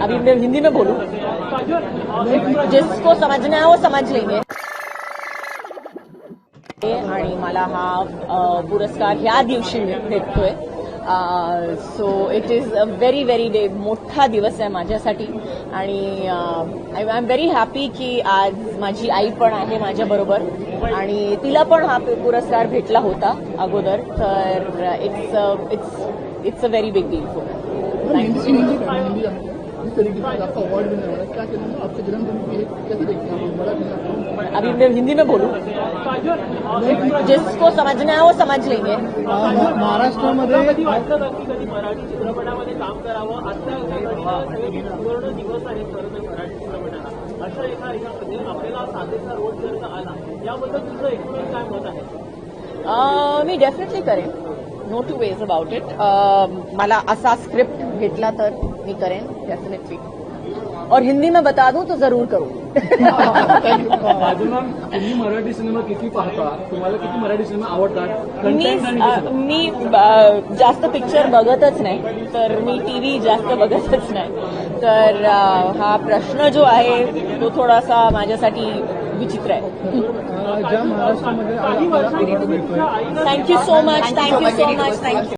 अभी मैं हिंदी में बोलूं, जिसको समझना है वो समझ लेंगे. आणि मला हा पुरस्कार ह्या दिवशी भेटतोय. So it is a very very मोठा दिवस आहे माझ्यासाठी आणि आय एम व्हेरी हॅपी की आज माझी आई पण आहे माझ्याबरोबर आणि तिला पण हा पुरस्कार भेटला होता अगोदर. तर it's a very big deal for me. अभी मैं हिंदी में बोलूं, जिसको समझना है वो समझ लेंगे. महाराष्ट्रामध्ये कधी मराठी चित्रपटामध्ये काम करावं आता सुवर्ण दिवस आहे मराठी चित्रपटाला. अशा एका याच्यामध्ये आपल्याला साधेचा रोल जर का आला याबद्दल तुझं एकूण काय मत आहे? मी डेफिनेटली करेन. No two ways about it. मला असा स्क्रिप्ट भेटला तर मी करेन डेफिनेटली. और हिंदी में बता दूं तो जरूर करूं. तुम्ही मराठी सिनेमा किती पाहता? तुम्हाला किती मराठी सिनेमा आवडतात? मी जास्त पिक्चर बघतच नाही, तर मी टीव्ही जास्त बघतच नाही. तर हा प्रश्न जो आहे तो थोडासा माझ्यासाठी विचित्र आहे. ज्या महाराष्ट्रामध्ये थँक्यू सो मच.